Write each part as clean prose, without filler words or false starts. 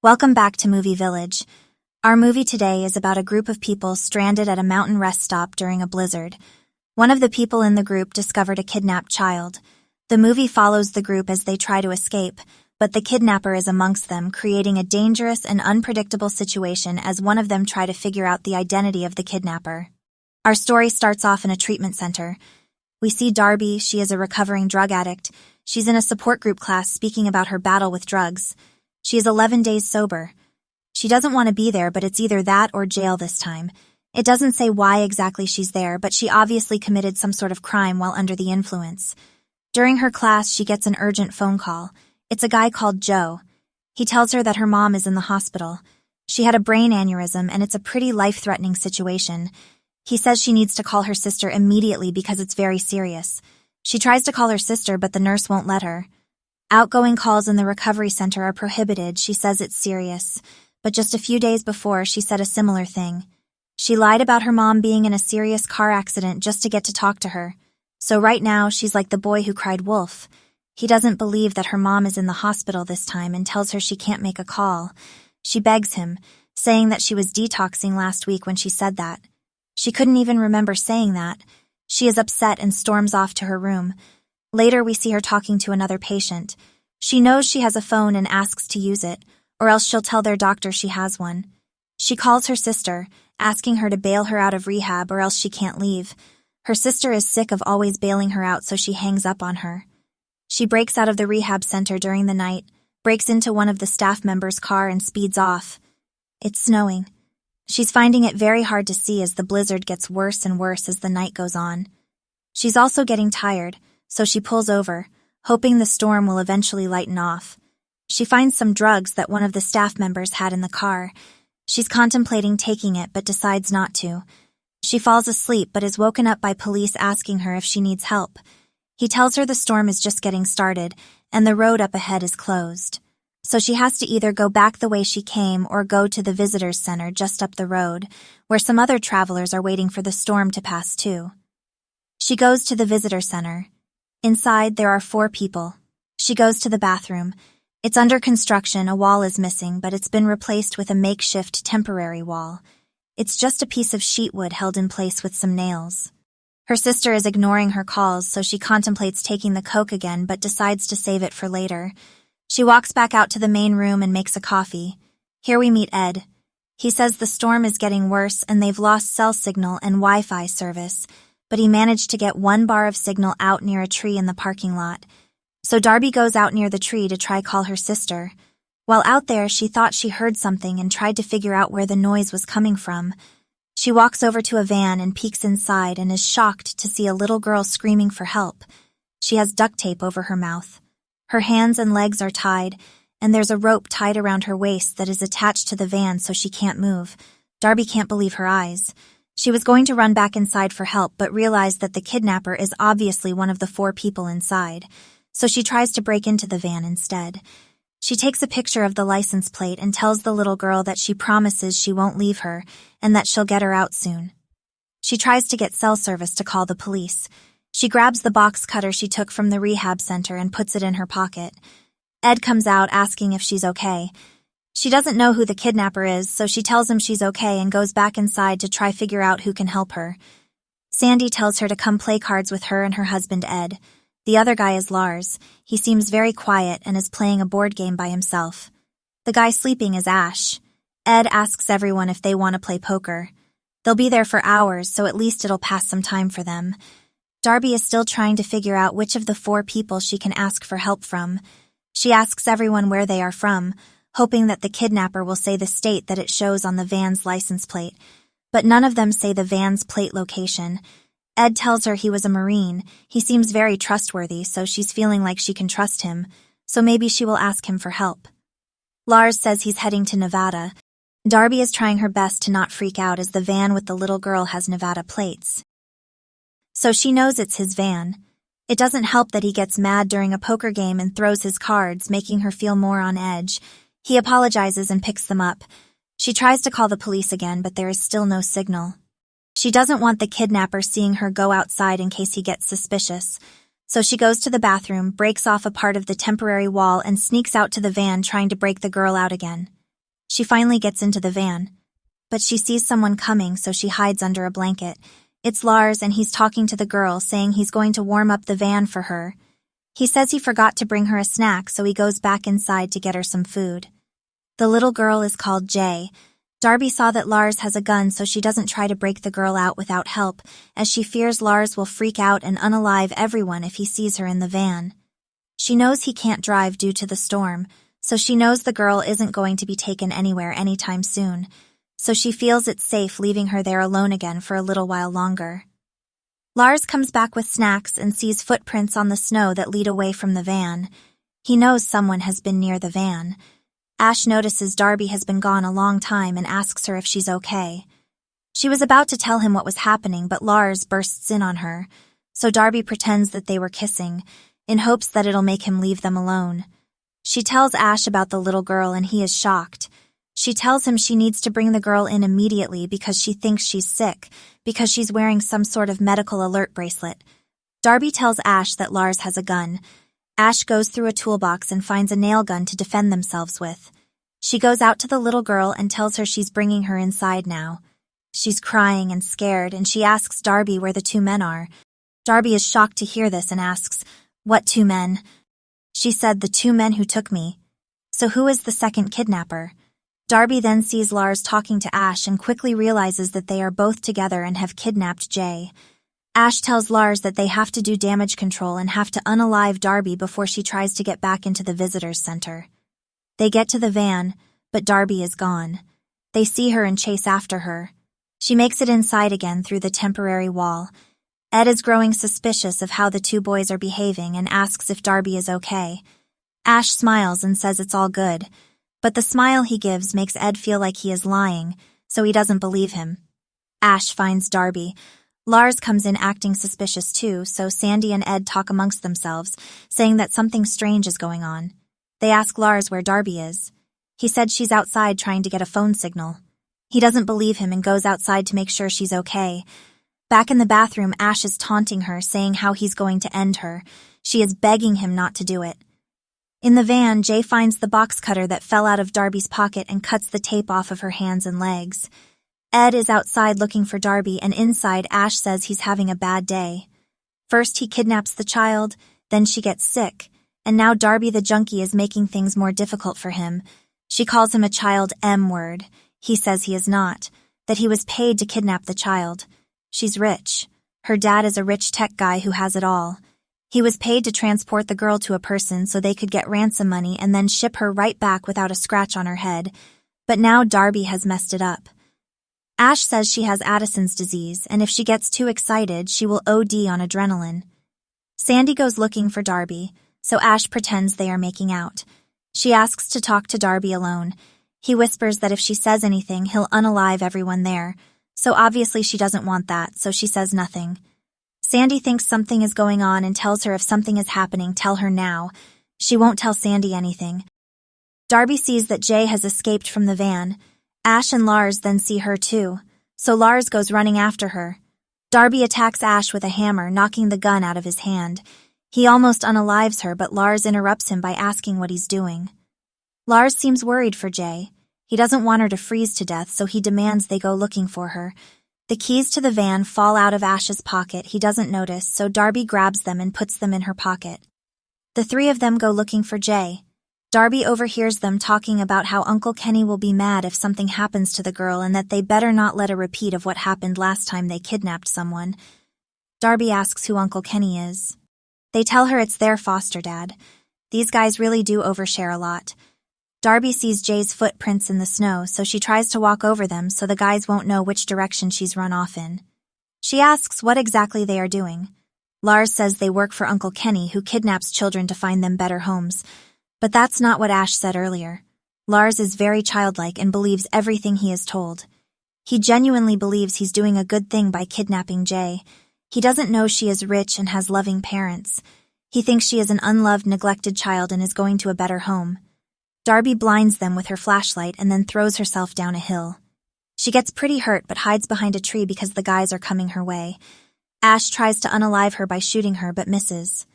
Welcome back to Movie Village. Our movie today is about a group of people stranded at a mountain rest stop during a blizzard. One of the people in the group discovered a kidnapped child. The movie follows the group as they try to escape, but the kidnapper is amongst them, creating a dangerous and unpredictable situation as one of them try to figure out the identity of the kidnapper. Our story starts off in a treatment center. We see Darby. She is a recovering drug addict. She's in a support group class speaking about her battle with drugs. She is 11 days sober. She doesn't want to be there, but it's either that or jail this time. It doesn't say why exactly she's there, but she obviously committed some sort of crime while under the influence. During her class, she gets an urgent phone call. It's a guy called Joe. He tells her that her mom is in the hospital. She had a brain aneurysm, and it's a pretty life-threatening situation. He says she needs to call her sister immediately because it's very serious. She tries to call her sister, but the nurse won't let her. Outgoing calls in the recovery center are prohibited. She says it's serious. But just a few days before, she said a similar thing. She lied about her mom being in a serious car accident just to get to talk to her. So right now, she's like the boy who cried wolf. He doesn't believe that her mom is in the hospital this time and tells her she can't make a call. She begs him, saying that she was detoxing last week when she said that. She couldn't even remember saying that. She is upset and storms off to her room. Later, we see her talking to another patient. She knows she has a phone and asks to use it, or else she'll tell their doctor she has one. She calls her sister, asking her to bail her out of rehab or else she can't leave. Her sister is sick of always bailing her out, so she hangs up on her. She breaks out of the rehab center during the night, breaks into one of the staff members' car and speeds off. It's snowing. She's finding it very hard to see as the blizzard gets worse and worse as the night goes on. She's also getting tired, so she pulls over, hoping the storm will eventually lighten off. She finds some drugs that one of the staff members had in the car. She's contemplating taking it but decides not to. She falls asleep but is woken up by police asking her if she needs help. He tells her the storm is just getting started and the road up ahead is closed. So she has to either go back the way she came or go to the visitors center just up the road, where some other travelers are waiting for the storm to pass too. She goes to the visitor center. Inside, there are 4 people. She goes to the bathroom. It's under construction, a wall is missing, but it's been replaced with a makeshift temporary wall. It's just a piece of sheet wood held in place with some nails. Her sister is ignoring her calls, so she contemplates taking the Coke again but decides to save it for later. She walks back out to the main room and makes a coffee. Here we meet Ed. He says the storm is getting worse and they've lost cell signal and Wi-Fi service, but he managed to get 1 bar of signal out near a tree in the parking lot. So Darby goes out near the tree to try call her sister. While out there, she thought she heard something and tried to figure out where the noise was coming from. She walks over to a van and peeks inside and is shocked to see a little girl screaming for help. She has duct tape over her mouth. Her hands and legs are tied, and there's a rope tied around her waist that is attached to the van so she can't move. Darby can't believe her eyes. She was going to run back inside for help but realized that the kidnapper is obviously one of the 4 people inside, so she tries to break into the van instead. She takes a picture of the license plate and tells the little girl that she promises she won't leave her and that she'll get her out soon. She tries to get cell service to call the police. She grabs the box cutter she took from the rehab center and puts it in her pocket. Ed comes out asking if she's okay. She doesn't know who the kidnapper is, so she tells him she's okay and goes back inside to try figure out who can help her. Sandy tells her to come play cards with her and her husband Ed. The other guy is Lars. He seems very quiet and is playing a board game by himself. The guy sleeping is Ash. Ed asks everyone if they want to play poker. They'll be there for hours, so at least it'll pass some time for them. Darby is still trying to figure out which of the 4 people she can ask for help from. She asks everyone where they are from, hoping that the kidnapper will say the state that it shows on the van's license plate. But none of them say the van's plate location. Ed tells her he was a Marine. He seems very trustworthy, so she's feeling like she can trust him, so maybe she will ask him for help. Lars says he's heading to Nevada. Darby is trying her best to not freak out as the van with the little girl has Nevada plates. So she knows it's his van. It doesn't help that he gets mad during a poker game and throws his cards, making her feel more on edge. He apologizes and picks them up. She tries to call the police again, but there is still no signal. She doesn't want the kidnapper seeing her go outside in case he gets suspicious. So she goes to the bathroom, breaks off a part of the temporary wall, and sneaks out to the van trying to break the girl out again. She finally gets into the van, but she sees someone coming, so she hides under a blanket. It's Lars, and he's talking to the girl, saying he's going to warm up the van for her. He says he forgot to bring her a snack, so he goes back inside to get her some food. The little girl is called Jay. Darby saw that Lars has a gun, so she doesn't try to break the girl out without help, as she fears Lars will freak out and unalive everyone if he sees her in the van. She knows he can't drive due to the storm, so she knows the girl isn't going to be taken anywhere anytime soon, so she feels it's safe leaving her there alone again for a little while longer. Lars comes back with snacks and sees footprints on the snow that lead away from the van. He knows someone has been near the van. Ash notices Darby has been gone a long time and asks her if she's okay. She was about to tell him what was happening, but Lars bursts in on her, so Darby pretends that they were kissing, in hopes that it'll make him leave them alone. She tells Ash about the little girl, and he is shocked. She tells him she needs to bring the girl in immediately because she thinks she's sick, because she's wearing some sort of medical alert bracelet. Darby tells Ash that Lars has a gun. Ash goes through a toolbox and finds a nail gun to defend themselves with. She goes out to the little girl and tells her she's bringing her inside now. She's crying and scared, and she asks Darby where the two men are. Darby is shocked to hear this and asks, "What two men?" She said, "The two men who took me." So who is the second kidnapper? Darby then sees Lars talking to Ash and quickly realizes that they are both together and have kidnapped Jay. Ash tells Lars that they have to do damage control and have to unalive Darby before she tries to get back into the visitors center. They get to the van, but Darby is gone. They see her and chase after her. She makes it inside again through the temporary wall. Ed is growing suspicious of how the two boys are behaving and asks if Darby is okay. Ash smiles and says it's all good, but the smile he gives makes Ed feel like he is lying, so he doesn't believe him. Ash finds Darby. Lars comes in acting suspicious too, so Sandy and Ed talk amongst themselves, saying that something strange is going on. They ask Lars where Darby is. He said she's outside trying to get a phone signal. He doesn't believe him and goes outside to make sure she's okay. Back in the bathroom, Ash is taunting her, saying how he's going to end her. She is begging him not to do it. In the van, Jay finds the box cutter that fell out of Darby's pocket and cuts the tape off of her hands and legs. Ed is outside looking for Darby, and inside, Ash says he's having a bad day. First, he kidnaps the child, then she gets sick, and now Darby the junkie is making things more difficult for him. She calls him a child M-word. He says he is not, that he was paid to kidnap the child. She's rich. Her dad is a rich tech guy who has it all. He was paid to transport the girl to a person so they could get ransom money and then ship her right back without a scratch on her head. But now Darby has messed it up. Ash says she has Addison's disease, and if she gets too excited, she will OD on adrenaline. Sandy goes looking for Darby, so Ash pretends they are making out. She asks to talk to Darby alone. He whispers that if she says anything, he'll unalive everyone there, so obviously she doesn't want that, so she says nothing. Sandy thinks something is going on and tells her if something is happening, tell her now. She won't tell Sandy anything. Darby sees that Jay has escaped from the van. Ash and Lars then see her too, so Lars goes running after her. Darby attacks Ash with a hammer, knocking the gun out of his hand. He almost unalives her, but Lars interrupts him by asking what he's doing. Lars seems worried for Jay. He doesn't want her to freeze to death, so he demands they go looking for her. The keys to the van fall out of Ash's pocket. He doesn't notice, so Darby grabs them and puts them in her pocket. The three of them go looking for Jay. Darby overhears them talking about how Uncle Kenny will be mad if something happens to the girl and that they better not let a repeat of what happened last time they kidnapped someone. Darby asks who Uncle Kenny is. They tell her it's their foster dad. These guys really do overshare a lot. Darby sees Jay's footprints in the snow, so she tries to walk over them so the guys won't know which direction she's run off in. She asks what exactly they are doing. Lars says they work for Uncle Kenny, who kidnaps children to find them better homes. But that's not what Ash said earlier. Lars is very childlike and believes everything he is told. He genuinely believes he's doing a good thing by kidnapping Jay. He doesn't know she is rich and has loving parents. He thinks she is an unloved, neglected child and is going to a better home. Darby blinds them with her flashlight and then throws herself down a hill. She gets pretty hurt but hides behind a tree because the guys are coming her way. Ash tries to unalive her by shooting her but misses.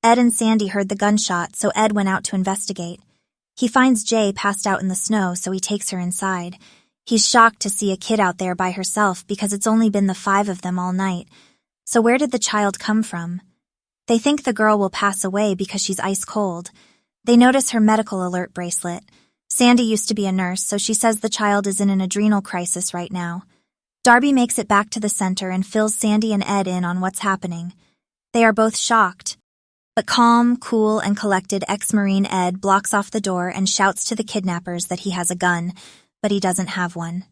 Ed and Sandy heard the gunshot, so Ed went out to investigate. He finds Jay passed out in the snow, so he takes her inside. He's shocked to see a kid out there by herself because it's only been the 5 of them all night. So where did the child come from? They think the girl will pass away because she's ice cold. They notice her medical alert bracelet. Sandy used to be a nurse, so she says the child is in an adrenal crisis right now. Darby makes it back to the center and fills Sandy and Ed in on what's happening. They are both shocked. But calm, cool, and collected ex-Marine Ed blocks off the door and shouts to the kidnappers that he has a gun, but he doesn't have one.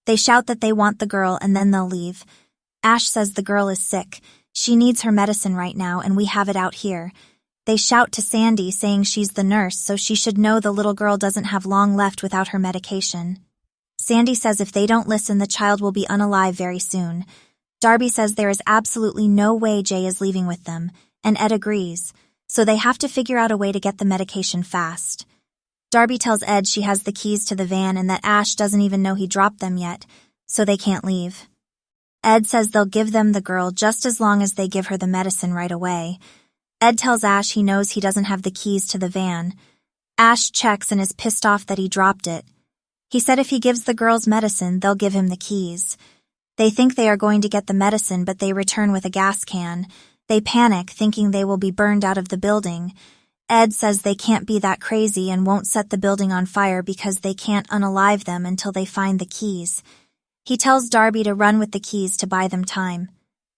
They shout that they want the girl and then they'll leave. Ash says the girl is sick. She needs her medicine right now and we have it out here. They shout to Sandy saying she's the nurse, so she should know the little girl doesn't have long left without her medication. Sandy says if they don't listen, the child will be unalive very soon. Darby says there is absolutely no way Jay is leaving with them, and Ed agrees, so they have to figure out a way to get the medication fast. Darby tells Ed she has the keys to the van and that Ash doesn't even know he dropped them yet, so they can't leave. Ed says they'll give them the girl just as long as they give her the medicine right away. Ed tells Ash he knows he doesn't have the keys to the van. Ash checks and is pissed off that he dropped it. He said if he gives the girls medicine, they'll give him the keys. They think they are going to get the medicine, but they return with a gas can. They panic, thinking they will be burned out of the building. Ed says they can't be that crazy and won't set the building on fire because they can't unalive them until they find the keys. He tells Darby to run with the keys to buy them time.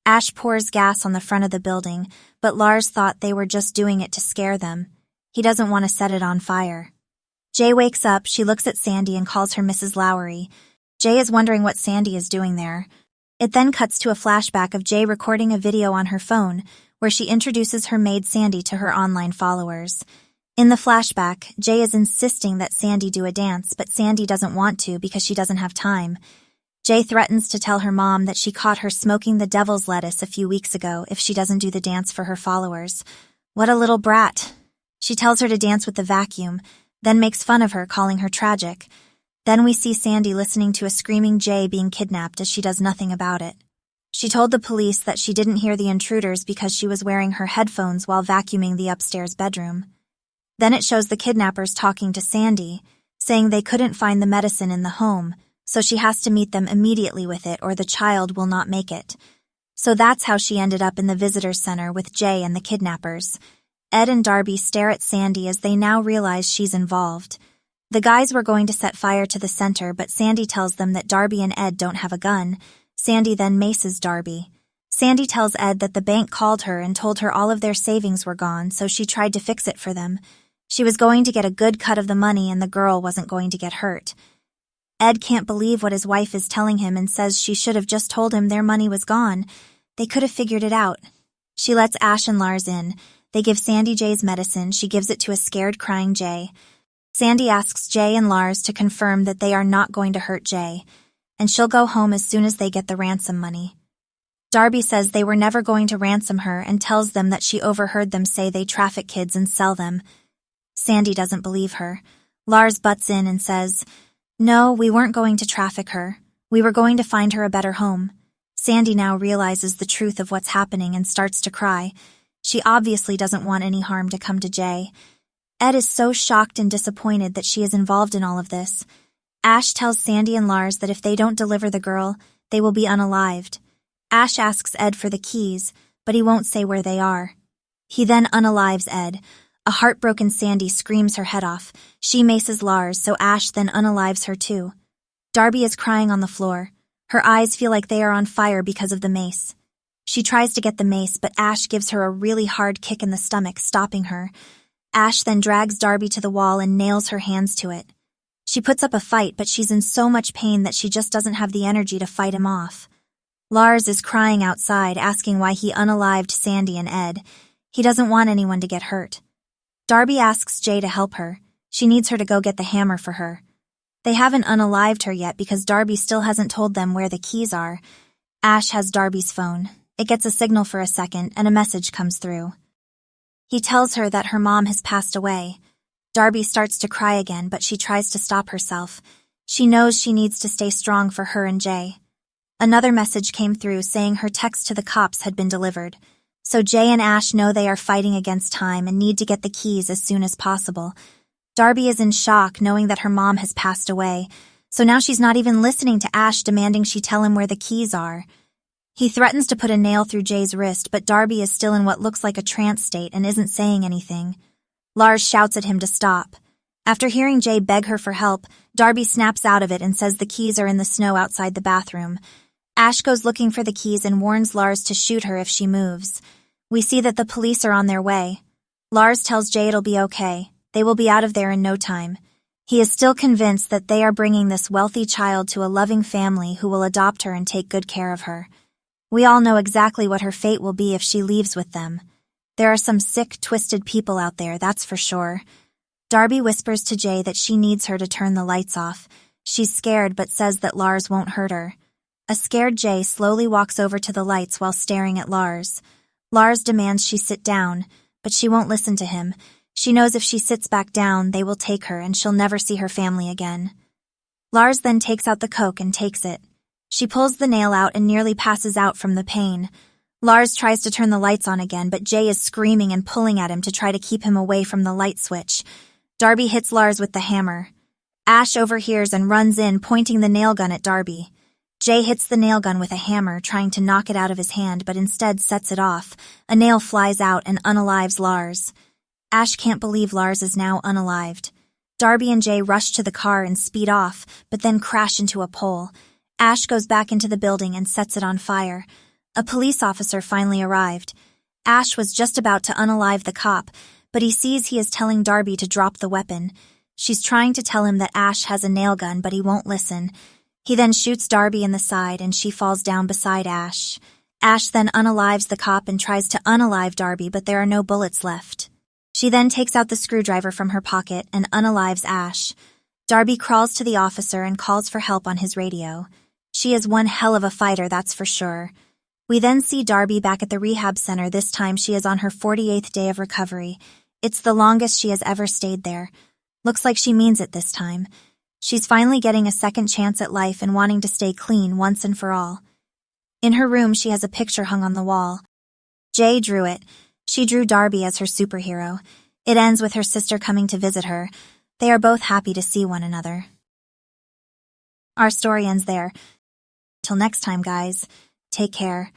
Ash pours gas on the front of the building, but Lars thought they were just doing it to scare them. He doesn't want to set it on fire. Jay wakes up, she looks at Sandy and calls her Mrs. Lowry. Jay is wondering what Sandy is doing there. It then cuts to a flashback of Jay recording a video on her phone, where she introduces her maid Sandy to her online followers. In the flashback, Jay is insisting that Sandy do a dance, but Sandy doesn't want to because she doesn't have time. Jay threatens to tell her mom that she caught her smoking the devil's lettuce a few weeks ago if she doesn't do the dance for her followers. What a little brat. She tells her to dance with the vacuum, then makes fun of her, calling her tragic. Then we see Sandy listening to a screaming Jay being kidnapped as she does nothing about it. She told the police that she didn't hear the intruders because she was wearing her headphones while vacuuming the upstairs bedroom. Then it shows the kidnappers talking to Sandy, saying they couldn't find the medicine in the home, so she has to meet them immediately with it or the child will not make it. So that's how she ended up in the visitor center with Jay and the kidnappers. Ed and Darby stare at Sandy as they now realize she's involved. The guys were going to set fire to the center, but Sandy tells them that Darby and Ed don't have a gun. Sandy then maces Darby. Sandy tells Ed that the bank called her and told her all of their savings were gone, so she tried to fix it for them. She was going to get a good cut of the money and the girl wasn't going to get hurt. Ed can't believe what his wife is telling him and says she should have just told him their money was gone. They could have figured it out. She lets Ash and Lars in. They give Sandy Jay's medicine. She gives it to a scared, crying Jay. Sandy asks Jay and Lars to confirm that they are not going to hurt Jay, and she'll go home as soon as they get the ransom money. Darby says they were never going to ransom her and tells them that she overheard them say they traffic kids and sell them. Sandy doesn't believe her. Lars butts in and says, "No, we weren't going to traffic her. We were going to find her a better home." Sandy now realizes the truth of what's happening and starts to cry. She obviously doesn't want any harm to come to Jay. Ed is so shocked and disappointed that she is involved in all of this. Ash tells Sandy and Lars that if they don't deliver the girl, they will be unalived. Ash asks Ed for the keys, but he won't say where they are. He then unalives Ed. A heartbroken Sandy screams her head off. She maces Lars, so Ash then unalives her too. Darby is crying on the floor. Her eyes feel like they are on fire because of the mace. She tries to get the mace, but Ash gives her a really hard kick in the stomach, stopping her. Ash then drags Darby to the wall and nails her hands to it. She puts up a fight, but she's in so much pain that she just doesn't have the energy to fight him off. Lars is crying outside, asking why he unalived Sandy and Ed. He doesn't want anyone to get hurt. Darby asks Jay to help her. She needs her to go get the hammer for her. They haven't unalived her yet because Darby still hasn't told them where the keys are. Ash has Darby's phone. It gets a signal for a second, and a message comes through. He tells her that her mom has passed away. Darby starts to cry again, but she tries to stop herself. She knows she needs to stay strong for her and Jay. Another message came through saying her text to the cops had been delivered. So Jay and Ash know they are fighting against time and need to get the keys as soon as possible. Darby is in shock knowing that her mom has passed away, so now she's not even listening to Ash demanding she tell him where the keys are. He threatens to put a nail through Jay's wrist, but Darby is still in what looks like a trance state and isn't saying anything. Lars shouts at him to stop. After hearing Jay beg her for help, Darby snaps out of it and says the keys are in the snow outside the bathroom. Ash goes looking for the keys and warns Lars to shoot her if she moves. We see that the police are on their way. Lars tells Jay it'll be okay. They will be out of there in no time. He is still convinced that they are bringing this wealthy child to a loving family who will adopt her and take good care of her. We all know exactly what her fate will be if she leaves with them. There are some sick, twisted people out there, that's for sure. Darby whispers to Jay that she needs her to turn the lights off. She's scared but says that Lars won't hurt her. A scared Jay slowly walks over to the lights while staring at Lars. Lars demands she sit down, but she won't listen to him. She knows if she sits back down, they will take her and she'll never see her family again. Lars then takes out the coke and takes it. She pulls the nail out and nearly passes out from the pain. Lars tries to turn the lights on again, but Jay is screaming and pulling at him to try to keep him away from the light switch. Darby hits Lars with the hammer. Ash overhears and runs in, pointing the nail gun at Darby. Jay hits the nail gun with a hammer, trying to knock it out of his hand, but instead sets it off. A nail flies out and unalives Lars. Ash can't believe Lars is now unalived. Darby and Jay rush to the car and speed off, but then crash into a pole. Ash goes back into the building and sets it on fire. A police officer finally arrived. Ash was just about to unalive the cop, but he sees he is telling Darby to drop the weapon. She's trying to tell him that Ash has a nail gun, but he won't listen. He then shoots Darby in the side and she falls down beside Ash. Ash then unalives the cop and tries to unalive Darby, but there are no bullets left. She then takes out the screwdriver from her pocket and unalives Ash. Darby crawls to the officer and calls for help on his radio. She is one hell of a fighter, that's for sure. We then see Darby back at the rehab center. This time she is on her 48th day of recovery. It's the longest she has ever stayed there. Looks like she means it this time. She's finally getting a second chance at life and wanting to stay clean once and for all. In her room, she has a picture hung on the wall. Jay drew it. She drew Darby as her superhero. It ends with her sister coming to visit her. They are both happy to see one another. Our story ends there. Till next time, guys. Take care.